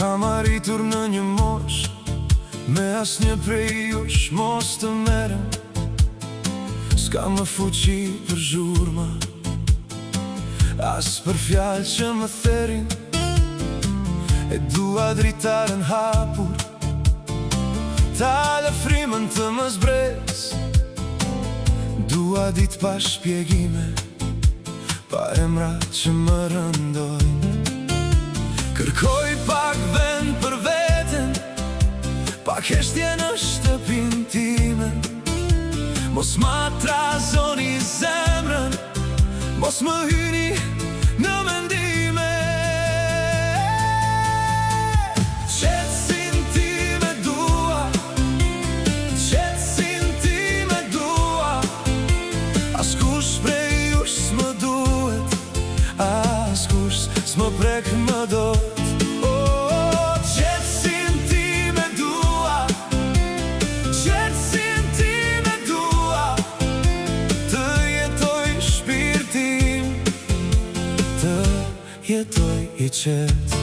Kam arritur në një mosh, me asnjë prej jush mos të merrem. S'ka më fuqi për zhurma, as për fjalë që më therin. E dua dritaren hapur, ta lëfrimën të më zbres. Dua ditë pa shpjegime, pa emra që më rëndojnë. Kërkoj pak vend për veten, pak heshtje në shtëpinë time. Mos ma trazoni zemrën, mos më hyni në mendime. Qetësin time dua, qetësin time dua. Askush prej jush s'më duhet, askush s'më prek më dot. Qetësin time dua, qetësin time dua. Të jetoj shpirtin, të jetoj i qetë.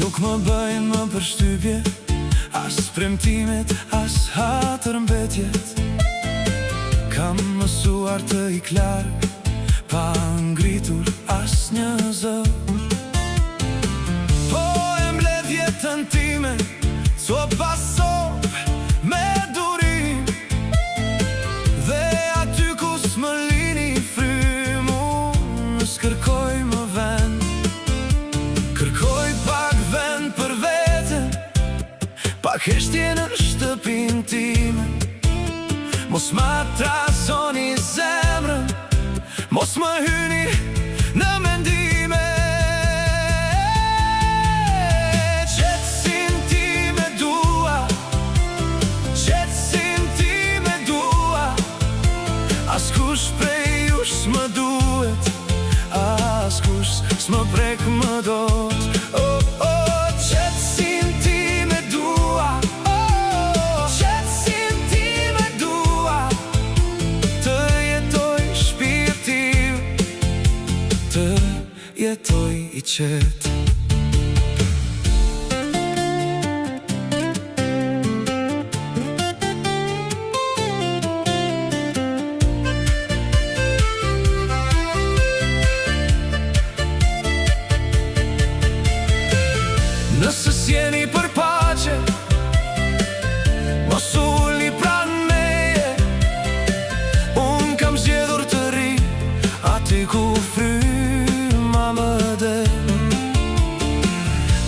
Nuk më bëjnë më përshtypje, as premtimet, as hatërmbetjet. Kam mësuar të i klarg, pa ngritur as një zë. Po e mbledh jetën time, co pasop me durim. Dhe aty ku s'më lini frym, unë s'kërkoj më vend. Kërkoj pak vend për veten, pak heshtje në shtëpinë time. Mos ma trazoni zemrën, mos më hyni në mendime. Qetësin time dua, qetësin time dua. Askush prej jush s'më duhet, askush s'më prek më dot. Qetësin time dua, qetësin time dua. Të jetoj shpirtin, të jetoj i qetë. Nëse s'jeni për pace, mos ulni pranë meje. Unë kam zgjedhur të ri, aty ku fryma më del.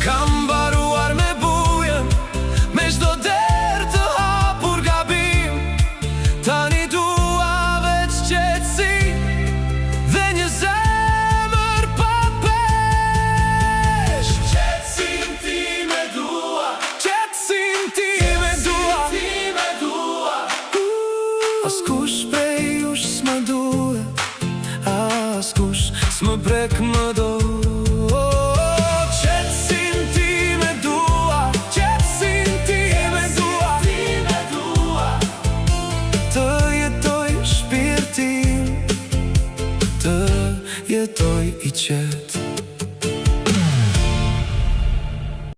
Kam mbaruar me bujen, me çdo derë të hapur gabim. Tani dua veç qetësi dhe një zemër pa pesh. Qetësin time dua, qetësin time dua. Askush prej jush s'më duhet, askush s'më prek më dot. Qetësin time dua, qetësin time dua. Të jetoj shpirtin, të jetoj i qetë.